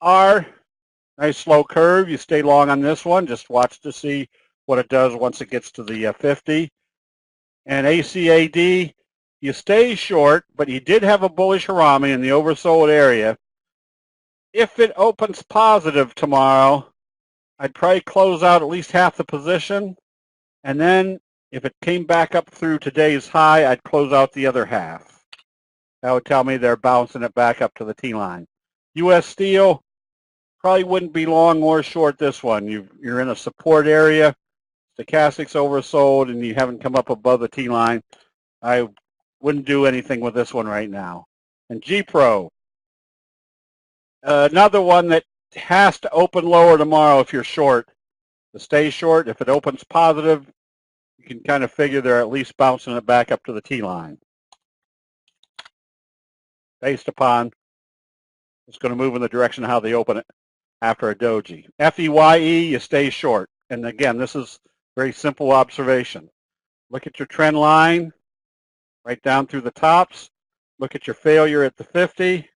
nice slow curve. You stay long on this one. Just watch to see what it does once it gets to the 50. And ACAD, you stay short, but you did have a bullish Harami in the oversold area. If it opens positive tomorrow, I'd probably close out at least half the position. And then if it came back up through today's high, I'd close out the other half. That would tell me they're bouncing it back up to the T-line. U.S. Steel, probably wouldn't be long or short this one. You're in a support area. Stochastics oversold, and you haven't come up above the T-line. I wouldn't do anything with this one right now. And G-Pro, another one that has to open lower tomorrow if you're short. To stay short, if it opens positive, you can kind of figure they're at least bouncing it back up to the T-line. Based upon it's going to move in the direction of how they open it after a doji. FEYE, you stay short. And again, this is very simple observation. Look at your trend line right down through the tops. Look at your failure at the 50.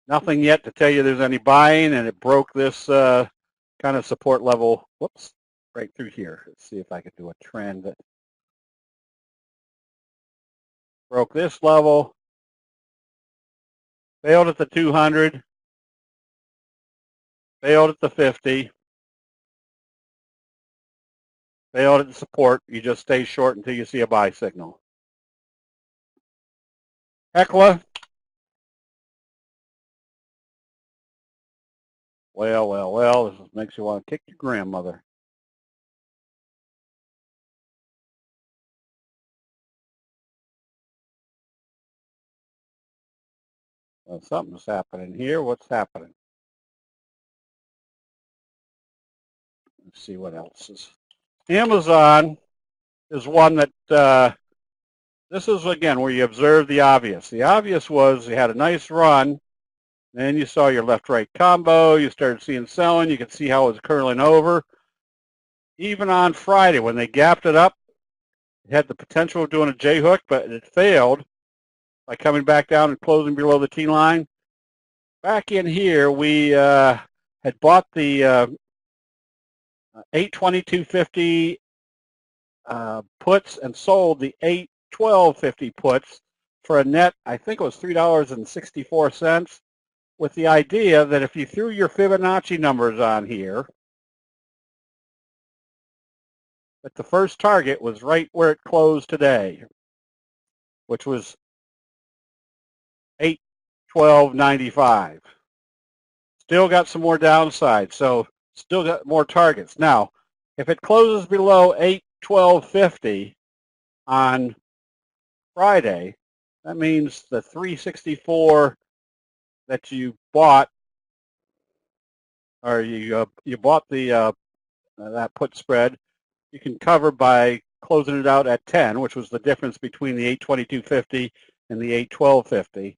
Nothing yet to tell you there's any buying, and it broke this kind of support level. Whoops, right through here. Let's see if I could do a trend that broke this level. Failed at the 200. Failed at the 50. Failed at the support. You just stay short until you see a buy signal. Hecla. Well, this makes you want to kick your grandmother. Well, something's happening here. What's happening? Let's see what else is. Amazon is one that, this is, again, where you observe the obvious. The obvious was you had a nice run. Then you saw your left-right combo. You started seeing selling. You could see how it was curling over. Even on Friday, when they gapped it up, it had the potential of doing a J-hook, but it failed by coming back down and closing below the T-line. Back in here, we had bought the 822.50 puts and sold the 812.50 puts for a net, I think it was $3.64, with the idea that if you threw your Fibonacci numbers on here, that the first target was right where it closed today, which was 812.95. Still got some more downside, so still got more targets. Now, if it closes below 812.50 on Friday, that means the 364 that you bought, or you bought the that put spread, you can cover by closing it out at 10, which was the difference between the 822.50 and the 812.50.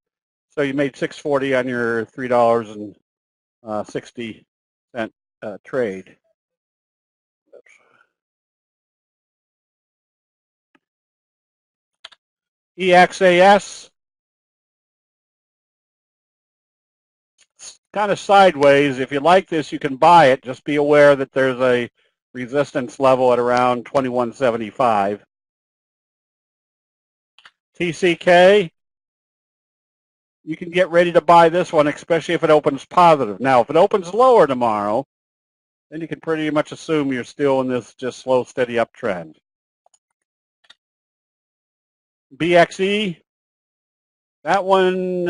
So you made $6.40 on your $3.60 trade. EXAS, kind of sideways. If you like this, you can buy it. Just be aware that there's a resistance level at around 2175. TCK, you can get ready to buy this one, especially if it opens positive. Now, if it opens lower tomorrow, then you can pretty much assume you're still in this just slow, steady uptrend. BXE, that one,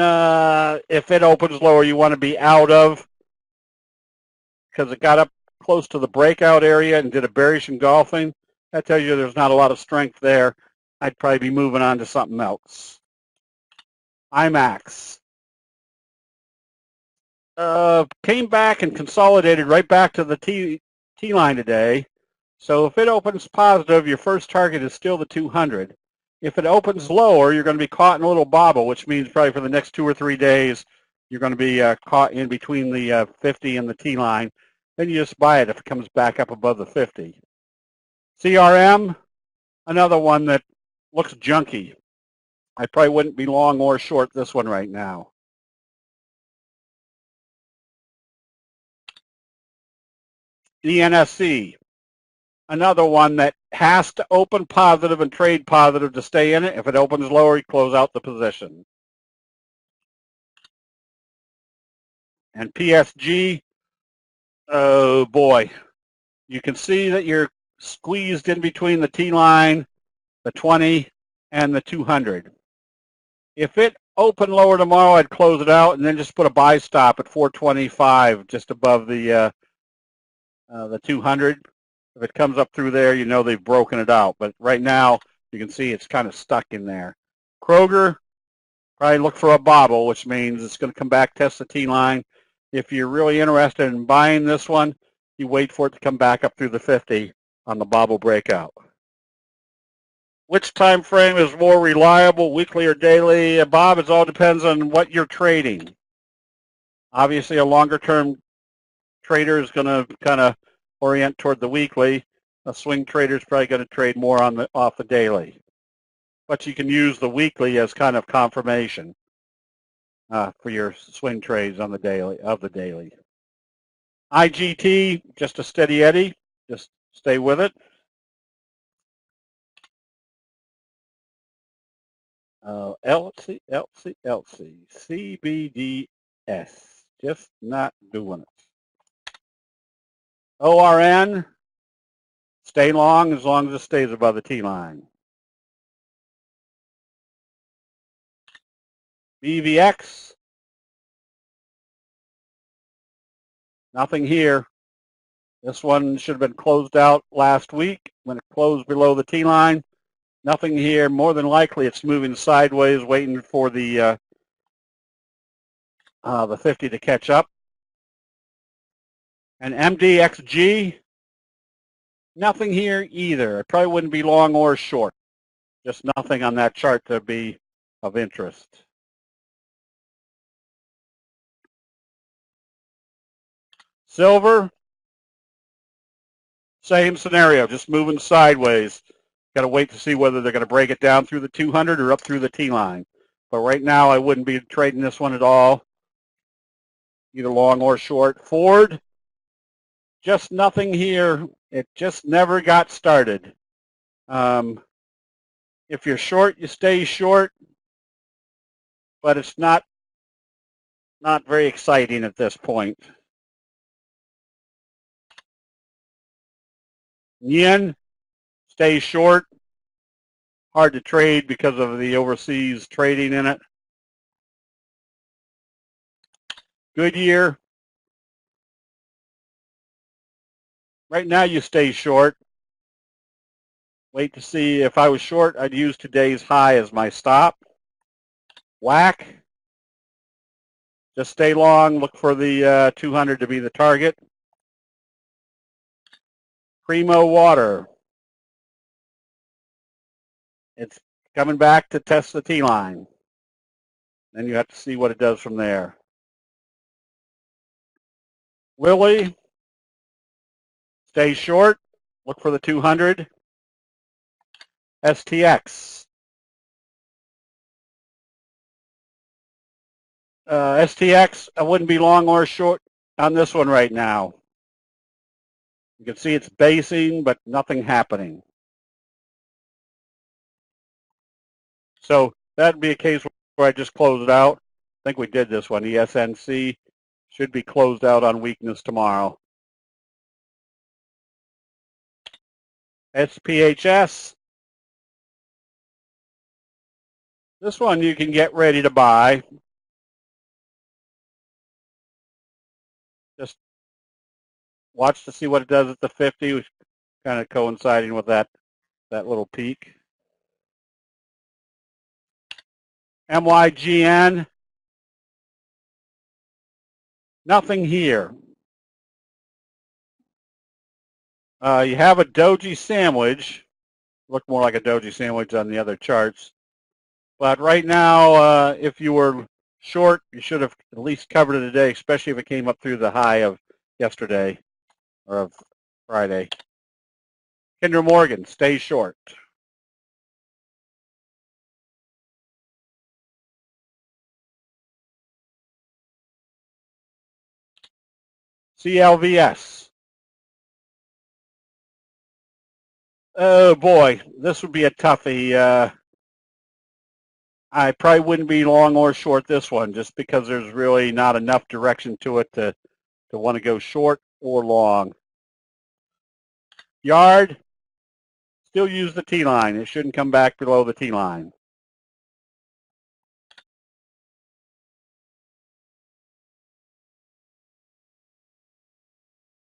if it opens lower, you want to be out of, because it got up close to the breakout area and did a bearish engulfing. That tells you there's not a lot of strength there. I'd probably be moving on to something else. IMAX. Came back and consolidated right back to the T line today. So if it opens positive, your first target is still the 200. If it opens lower, you're going to be caught in a little bobble, which means probably for the next 2 or 3 days, you're going to be caught in between the 50 and the T line. Then you just buy it if it comes back up above the 50. CRM, another one that looks junky. I probably wouldn't be long or short this one right now. ENSC, another one that has to open positive and trade positive to stay in it. If it opens lower, you close out the position. And PSG, oh boy, you can see that you're squeezed in between the T line, the 20, and the 200. If it opened lower tomorrow, I'd close it out and then just put a buy stop at 425, just above the 200. If it comes up through there, you know they've broken it out. But right now, you can see it's kind of stuck in there. Kroger, probably look for a bobble, which means it's going to come back, test the T-line. If you're really interested in buying this one, you wait for it to come back up through the 50 on the bobble breakout. Which time frame is more reliable, weekly or daily? Bob, it all depends on what you're trading. Obviously, a longer-term trader is going to kind of orient toward the weekly. A swing trader is probably going to trade more on off the daily. But you can use the weekly as kind of confirmation for your swing trades on the daily IGT, just a steady eddy. Just stay with it. LC, CBDS, just not doing it. ORN, stay long as it stays above the T-line. BVX, nothing here. This one should have been closed out last week when it closed below the T-line. Nothing here. More than likely, it's moving sideways, waiting for the 50 to catch up. And MDXG, nothing here either. It probably wouldn't be long or short. Just nothing on that chart to be of interest. Silver, same scenario, just moving sideways. Got to wait to see whether they're going to break it down through the 200 or up through the T-line. But right now, I wouldn't be trading this one at all, either long or short. Ford, just nothing here. It just never got started. If you're short, you stay short, but it's not very exciting at this point. Yen, stay short. Hard to trade because of the overseas trading in it. Goodyear, right now you stay short. Wait to see. If I was short, I'd use today's high as my stop. WAC, just stay long. Look for the 200 to be the target. Primo Water, it's coming back to test the T-line. Then you have to see what it does from there. Lilly, stay short. Look for the 200. STX. STX, I wouldn't be long or short on this one right now. You can see it's basing, but nothing happening. So that'd be a case where I just close it out. I think we did this one. ESNC should be closed out on weakness tomorrow. SPHS. This one you can get ready to buy. Just watch to see what it does at the 50, which kind of coinciding with that little peak. MYGN. Nothing here. You have a doji sandwich. Look more like a doji sandwich on the other charts. But right now, if you were short, you should have at least covered it today, especially if it came up through the high of yesterday or of Friday. Kinder Morgan, stay short. CLVS. Oh boy, this would be a toughie. I probably wouldn't be long or short this one just because there's really not enough direction to it to want to go short or long. Yard, still use the T-line. It shouldn't come back below the T-line.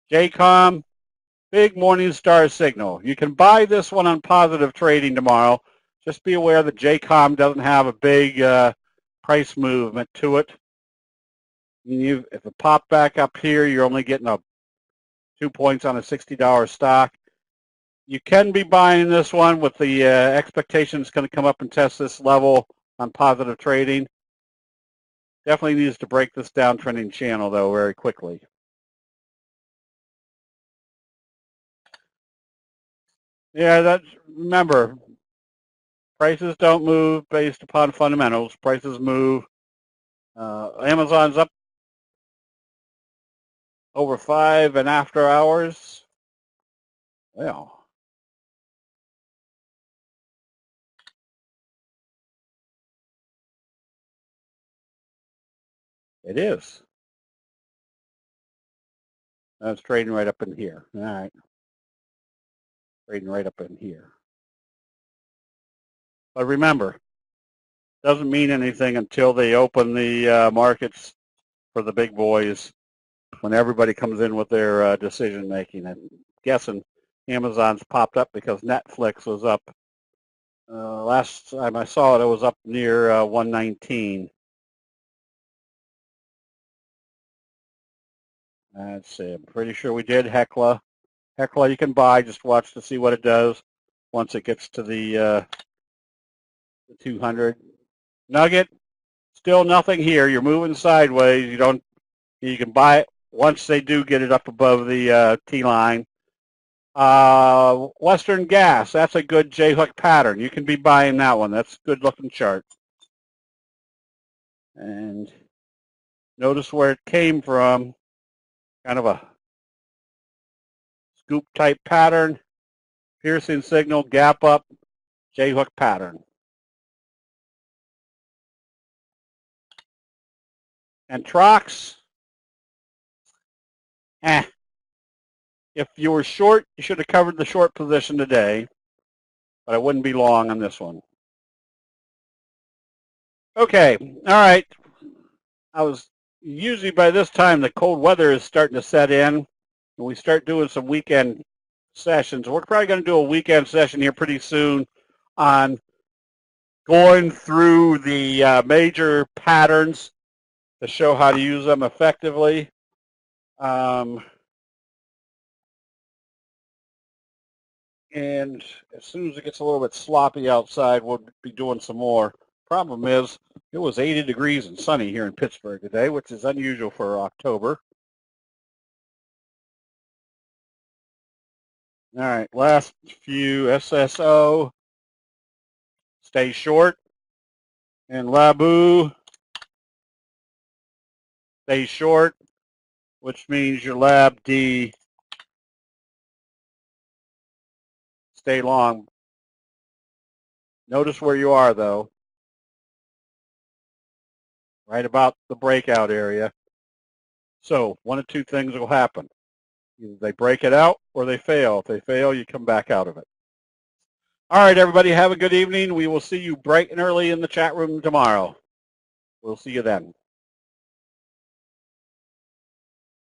JCOM, big morning star signal. You can buy this one on positive trading tomorrow. Just be aware that JCOM doesn't have a big price movement to it. If it popped back up here, you're only getting 2 points on a $60 stock. You can be buying this one with the expectation it's going to come up and test this level on positive trading. Definitely needs to break this downtrending channel, though, very quickly. Yeah, remember, prices don't move based upon fundamentals. Prices move. Amazon's up over 5 and after hours. Well, it is. That's trading right up in here. All right. Trading right up in here. But remember, doesn't mean anything until they open the markets for the big boys when everybody comes in with their decision making. I'm guessing Amazon's popped up because Netflix was up. Last time I saw it, it was up near 119. Let's see. I'm pretty sure we did Hecla. Hecla you can buy. Just watch to see what it does once it gets to the 200. Nugget, still nothing here. You're moving sideways. You can buy it once they do get it up above the T-line. Western Gas, that's a good J-hook pattern. You can be buying that one. That's a good looking chart. And notice where it came from. Kind of a scoop type pattern. Piercing signal, gap up, J-hook pattern. And Trox, if you were short, you should have covered the short position today, but I wouldn't be long on this one. Okay, all right. Usually by this time the cold weather is starting to set in, and we start doing some weekend sessions. We're probably going to do a weekend session here pretty soon on going through the major patterns to show how to use them effectively. And as soon as it gets a little bit sloppy outside, we'll be doing some more. Problem is, it was 80 degrees and sunny here in Pittsburgh today, which is unusual for October. All right, last few SSO. Stay short. And Labu, stay short, which means your lab D stay long. Notice where you are, though, right about the breakout area. So one of two things will happen. Either they break it out or they fail. If they fail, you come back out of it. All right, everybody, have a good evening. We will see you bright and early in the chat room tomorrow. We'll see you then.